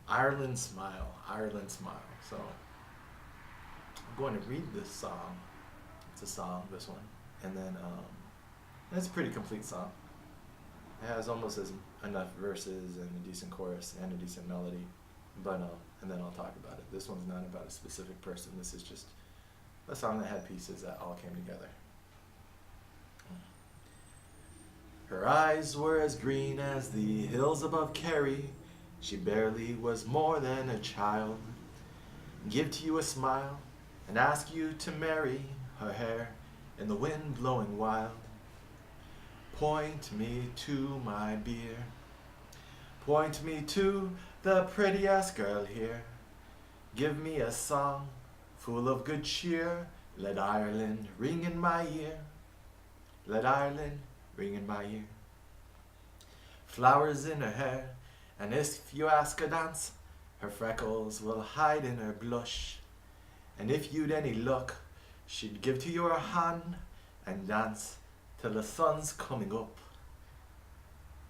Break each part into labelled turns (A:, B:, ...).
A: Ireland Smile, Ireland Smile. So I'm going to read this song. It's a song, this one, and then it's a pretty complete song. It has almost as enough verses and a decent chorus and a decent melody, but and then I'll talk about it. This one's not about a specific person. This is just a song that had pieces that all came together. Her eyes were as green as the hills above Kerry. She barely was more than a child. Give to you a smile and ask you to marry. Her hair in the wind blowing wild. Point me to my beer. Point me to the prettiest girl here. Give me a song full of good cheer. Let Ireland ring in my ear. Let Ireland ring in my ear. Flowers in her hair, and if you ask her dance, her freckles will hide in her blush. And if you'd any luck, she'd give to you her hand and dance till the sun's coming up.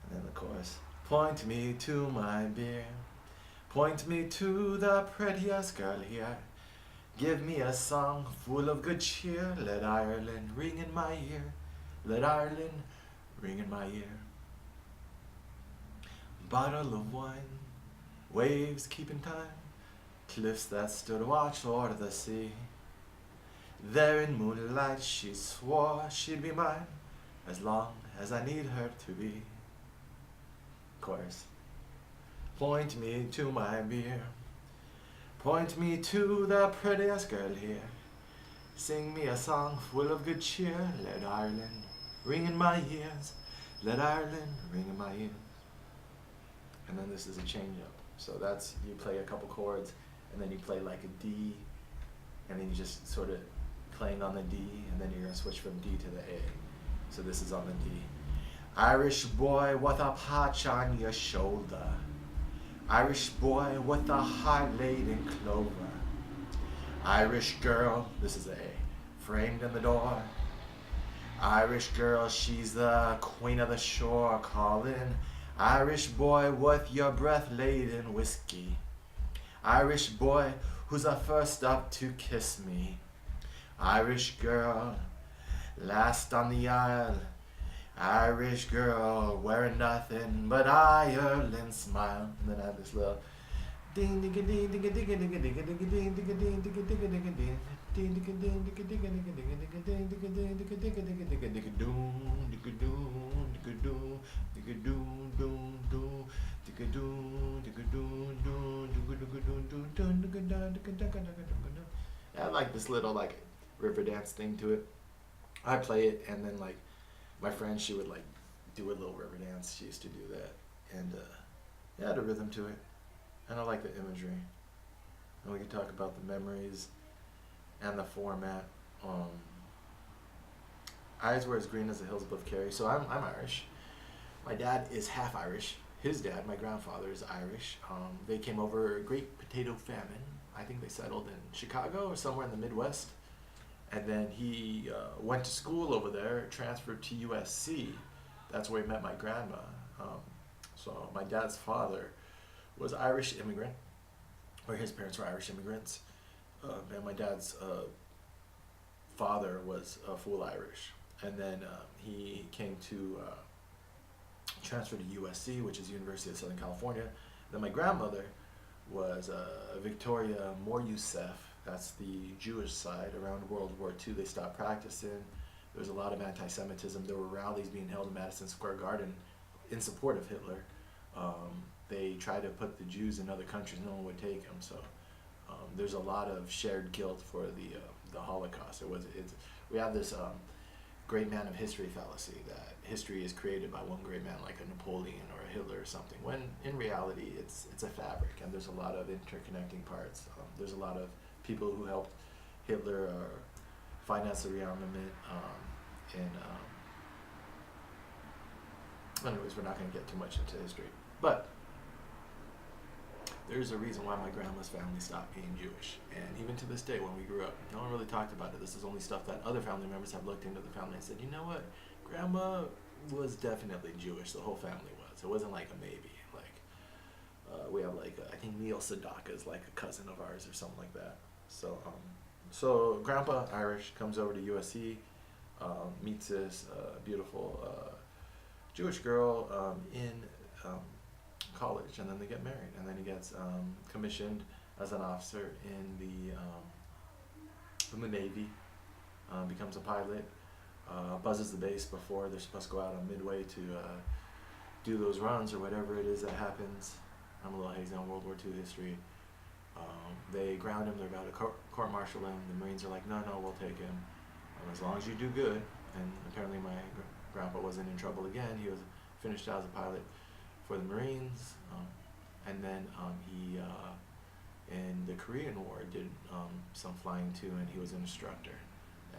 A: And then the chorus. Point me to my beer. Point me to the prettiest girl here. Give me a song full of good cheer. Let Ireland ring in my ear. Let Ireland ring in my ear. Bottle of wine, waves keeping time, cliffs that stood watch o'er the sea. There in moonlight she swore she'd be mine, as long as I need her to be. Chorus. Point me to my beer. Point me to the prettiest girl here. Sing me a song full of good cheer. Let Ireland ring in my ears. Let Ireland ring in my ears. And then this is a change up. So that's, you play a couple chords, and then you play like a D, and then you just sort of playing on the D, and then you're gonna switch from D to the A. So this is on the D. Irish boy with a patch on your shoulder. Irish boy with a heart laid in clover. Irish girl, this is the A, framed in the door. Irish girl, she's the queen of the shore, calling. Irish boy with your breath laid in whiskey. Irish boy who's the first up to kiss me. Irish girl, last on the aisle. Irish girl wearing nothing but Ireland smile. And then I have this little ding ding ding ding ding ding ding ding ding ding ding ding ding I like this little like river dance thing to it. I play it, and then like my friend, she would like do a little river dance. She used to do that, and yeah, had a rhythm to it, and I like the imagery. And we can talk about the memories and the format. Eyes were as green as the hills above Kerry. So I'm Irish. My dad is half Irish. His dad, my grandfather, is Irish. They came over a Great Potato Famine. I think they settled in Chicago or somewhere in the Midwest. And then he went to school over there, transferred to USC. That's where he met my grandma. So my dad's father was Irish immigrant, or his parents were Irish immigrants. And my dad's father was full Irish. And then he came to transfer to USC, which is University of Southern California. Then my grandmother was Victoria Moore-Youssef. That's the Jewish side. Around World War II, they stopped practicing. There was a lot of anti-Semitism. There were rallies being held in Madison Square Garden in support of Hitler. They tried to put the Jews in other countries. No one would take them. So there's a lot of shared guilt for the Holocaust. We have this great man of history fallacy that history is created by one great man like a Napoleon or a Hitler or something, when in reality it's a fabric, and there's a lot of interconnecting parts. There's a lot of people who helped Hitler finance the rearmament, and anyways, we're not going to get too much into history, but there's a reason why my grandma's family stopped being Jewish. And even to this day, when we grew up, no one really talked about it. This is only stuff that other family members have looked into the family and said, you know what, grandma was definitely Jewish. The whole family was. It wasn't like a maybe. Like we have like I think think Neil Sedaka is like a cousin of ours or something like that. So Grandpa Irish comes over to USC, meets this beautiful Jewish girl in um, college, and then they get married, and then he gets commissioned as an officer in the Navy, becomes a pilot, buzzes the base before they're supposed to go out on Midway to do those runs or whatever it is that happens. I'm a little hazy on World War II history. They ground him, they're about to court-martial him. The Marines are like, no, we'll take him. As long as you do good. And apparently my grandpa wasn't in trouble again. He was finished out as a pilot for the Marines. And then he, in the Korean War, did some flying too, and he was an instructor.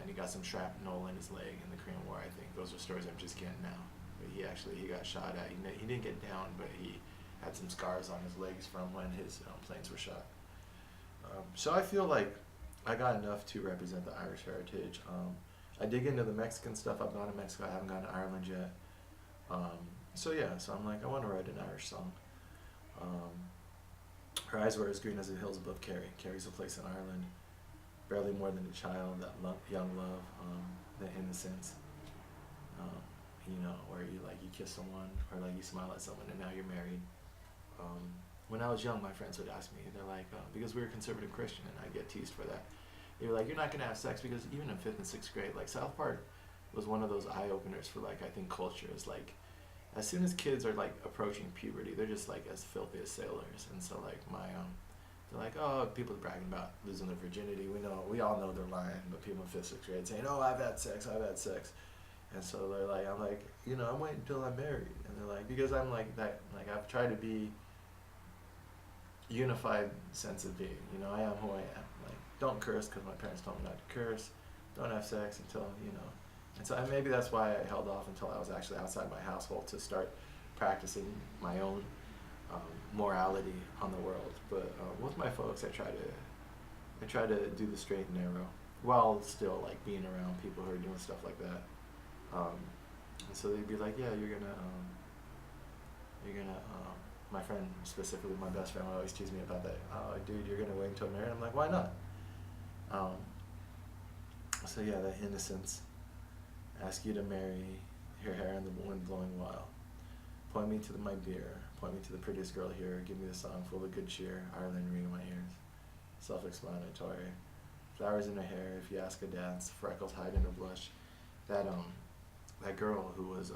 A: And he got some shrapnel in his leg in the Korean War, I think. Those are stories I'm just getting now. But he got shot at. He didn't get down, but he had some scars on his legs from when his planes were shot. So I feel like I got enough to represent the Irish heritage. I dig into the Mexican stuff. I've gone to Mexico. I haven't gone to Ireland yet. So I'm like, I want to write an Irish song. Her eyes were as green as the hills above Kerry. Kerry's a place in Ireland. Barely more than a child, that young love, the innocence. Where you kiss someone or like you smile at someone and now you're married. When I was young, my friends would ask me, they're like, because we were conservative Christian and I'd get teased for that. They were like, you're not going to have sex, because even in 5th and 6th grade, like South Park was one of those eye-openers for like, I think culture is like, as soon as kids are like approaching puberty, they're just like as filthy as sailors. And so like they're like, oh, people are bragging about losing their virginity. We all know they're lying, but people in 5th, 6th grade saying, oh, I've had sex. And so they're like, I'm like, I'm waiting until I'm married. And they're like, because I'm like that, like I've tried to be unified sense of being, I am who I am. Like, don't curse because my parents told me not to curse. Don't have sex until, And so maybe that's why I held off until I was actually outside my household to start practicing my own morality on the world. But with my folks, I try to do the straight and narrow while still like being around people who are doing stuff like that. And so they'd be like, yeah, you're gonna my friend, specifically my best friend, would always tease me about that. Oh, dude, you're gonna wait until married? I'm like, why not? So yeah, that innocence. Ask you to marry, your hair in the wind blowing wild. Point me to my beer. Point me to the prettiest girl here. Give me the song full of good cheer. Ireland ring in my ears. Self-explanatory. Flowers in her hair. If you ask her dance. Freckles hide in her blush. That girl who was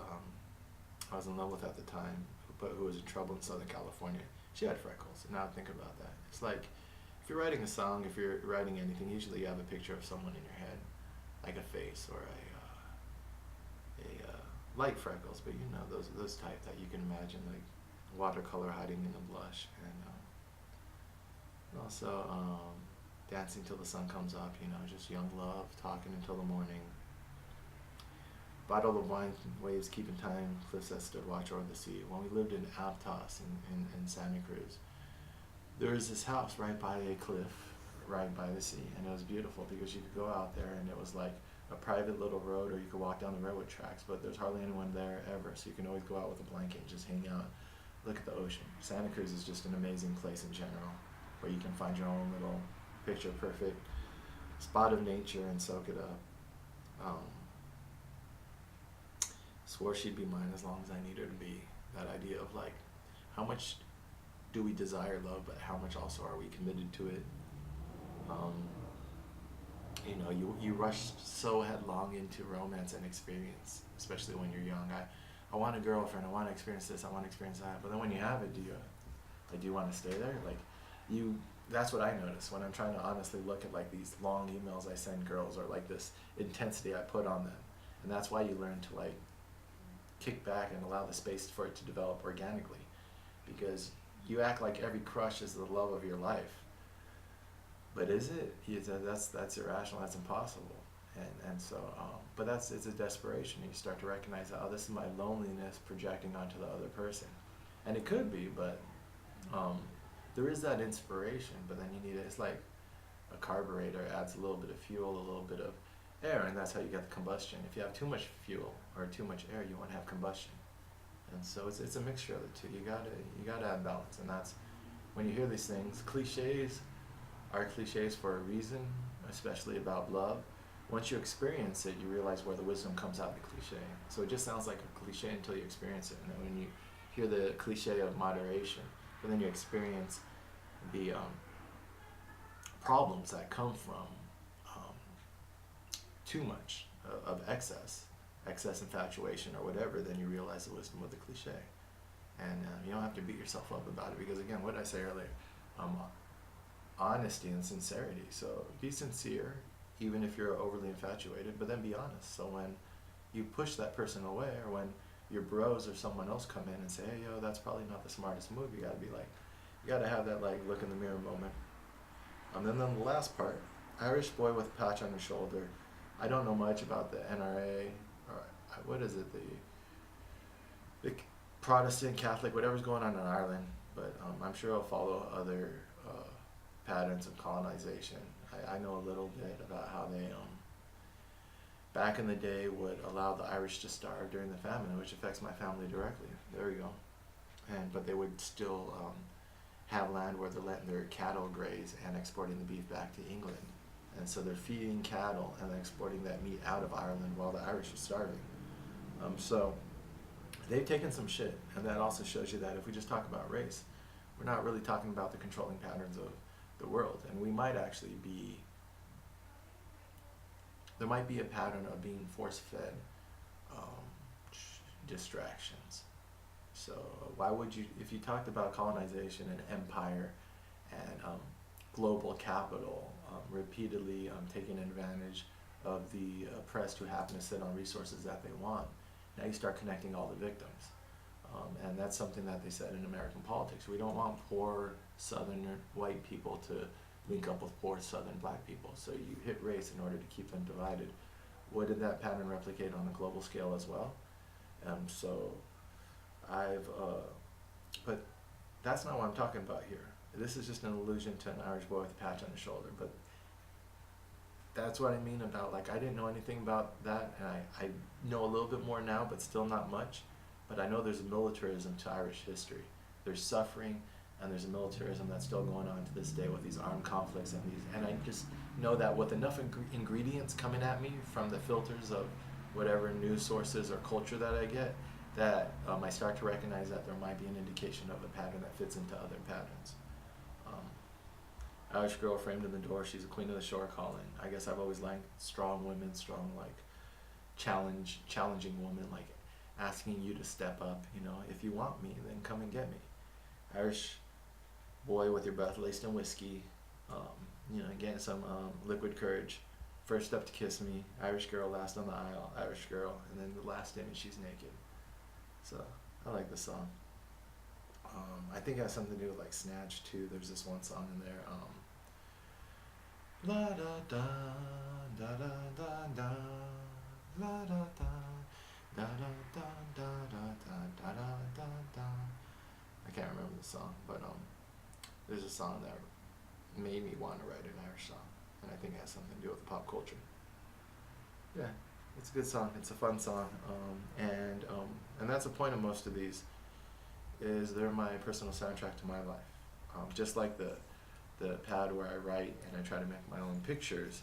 A: I was in love with at the time, but who was in trouble in Southern California. She had freckles. And now think about that. It's like, if you're writing a song, if you're writing anything, usually you have a picture of someone in your head, like a face or a light freckles, but those type that you can imagine, like watercolor hiding in a blush, and also dancing till the sun comes up. Just young love, talking until the morning. Bottle of wine, waves keeping time, cliffs that stood watch over the sea. When we lived in Aptos in Santa Cruz, there was this house right by a cliff, right by the sea, and it was beautiful because you could go out there and it was like a private little road, or you could walk down the railroad tracks, but there's hardly anyone there ever, so you can always go out with a blanket and just hang out, look at the ocean. Santa Cruz is just an amazing place in general, where you can find your own little picture-perfect spot of nature and soak it up. Swore she'd be mine as long as I need her to be. That idea of like, how much do we desire love, but how much also are we committed to it? You rush so headlong into romance and experience, especially when you're young. I want a girlfriend, I want to experience this, I want to experience that. But then when you have it, do you want to stay there? That's what I notice when I'm trying to honestly look at like these long emails I send girls, or like this intensity I put on them. And that's why you learn to like kick back and allow the space for it to develop organically, because you act like every crush is the love of your life. But is it? That's irrational. That's impossible. And so, but it's a desperation. You start to recognize that, this is my loneliness projecting onto the other person, and it could be, but there is that inspiration. But then you need it. It's like a carburetor adds a little bit of fuel, a little bit of air, and that's how you get the combustion. If you have too much fuel or too much air, you won't have combustion. And so it's a mixture of the two. You gotta have balance, and when you hear these things, cliches are cliches for a reason, especially about love. Once you experience it, you realize where the wisdom comes out of the cliche. So it just sounds like a cliche until you experience it. And then when you hear the cliche of moderation, but then you experience the problems that come from um, too much of excess infatuation or whatever, then you realize the wisdom of the cliche. And you don't have to beat yourself up about it because, again, what did I say earlier? Um, Honesty and sincerity. So be sincere, even if you're overly infatuated, but then be honest. So when you push that person away, or when your bros or someone else come in and say, hey, yo, that's probably not the smartest move, you gotta be like, you gotta have that like look in the mirror moment. And then the last part, Irish boy with a patch on his shoulder. I don't know much about the NRA, or what is it, the Protestant, Catholic, whatever's going on in Ireland, but I'm sure I'll follow other patterns of colonization. I know a little bit about how they, back in the day, would allow the Irish to starve during the famine, which affects my family directly. There we go. But they would still have land where they're letting their cattle graze and exporting the beef back to England. And so they're feeding cattle and exporting that meat out of Ireland while the Irish are starving. So they've taken some shit, and that also shows you that if we just talk about race, we're not really talking about the controlling patterns of the world, and we might actually be, there might be a pattern of being force-fed distractions. So why would you, if you talked about colonization and empire and global capital repeatedly taking advantage of the oppressed who happen to sit on resources that they want, now you start connecting all the victims. And that's something that they said in American politics. We don't want poor Southern white people to link up with poor Southern black people. So you hit race in order to keep them divided. What did that pattern replicate on a global scale as well? So but that's not what I'm talking about here. This is just an allusion to an Irish boy with a patch on his shoulder. But that's what I mean about, like, I didn't know anything about that, and I know a little bit more now, but still not much. But I know there's a militarism to Irish history. There's suffering, and there's a militarism that's still going on to this day with these armed conflicts and I just know that with enough ingredients coming at me from the filters of whatever news sources or culture that I get, that I start to recognize that there might be an indication of a pattern that fits into other patterns. Irish girl framed in the door, she's a queen of the shore calling. I guess I've always liked strong women, strong, like, challenging women, like asking you to step up, you know, if you want me, then come and get me. Irish boy with your breath laced in whiskey, you know, getting some liquid courage. First step to kiss me, Irish girl last on the aisle, Irish girl, and then the last image, she's naked. So, I like this song. I think it has something to do with like Snatch too. There's this one song in there. La da da da da da da la da da da da da da da da da da da. I can't remember the song, but there's a song that made me want to write an Irish song, and I think it has something to do with pop culture. Yeah, it's a good song. It's a fun song, and that's the point of most of these. Is they're my personal soundtrack to my life. Just like the pad where I write and I try to make my own pictures.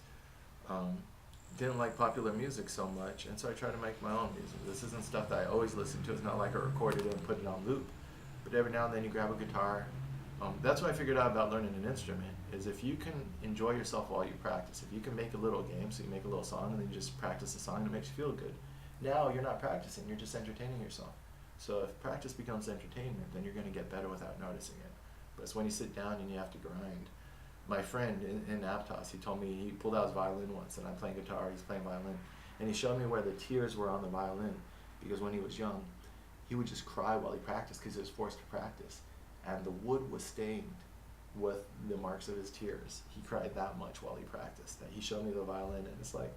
A: Didn't like popular music so much, and so I try to make my own music. This isn't stuff that I always listen to. It's not like I recorded it and put it on loop. But every now and then you grab a guitar. That's what I figured out about learning an instrument, is if you can enjoy yourself while you practice, if you can make a little game, so you make a little song and then you just practice the song and it makes you feel good. Now you're not practicing, you're just entertaining yourself. So if practice becomes entertainment, then you're going to get better without noticing it. But it's when you sit down and you have to grind. My friend in Aptos, he told me he pulled out his violin once, and I'm playing guitar, he's playing violin, and he showed me where the tears were on the violin, because when he was young, he would just cry while he practiced because he was forced to practice, and the wood was stained with the marks of his tears. He cried that much while he practiced. That he showed me the violin, and it's like,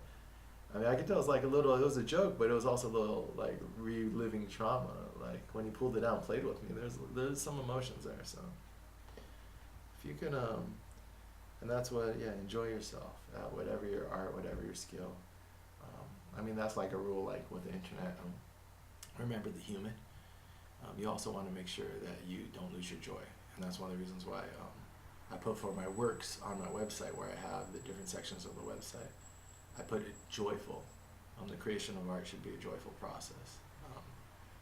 A: I mean, I could tell it's like a little, it was a joke, but it was also a little like reliving trauma. Like when he pulled it out and played with me, there's some emotions there. So if you can, and that's what, yeah, enjoy yourself, whatever your art, whatever your skill. I mean, that's like a rule, like with the internet. Remember the human. You also want to make sure that you don't lose your joy. and that's one of the reasons why I put for my works on my website, where I have the different sections of the website. I put it joyful. The creation of art should be a joyful process,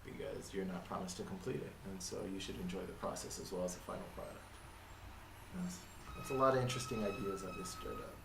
A: because you're not promised to complete it, and so you should enjoy the process as well as the final product. That's a lot of interesting ideas I just stirred up.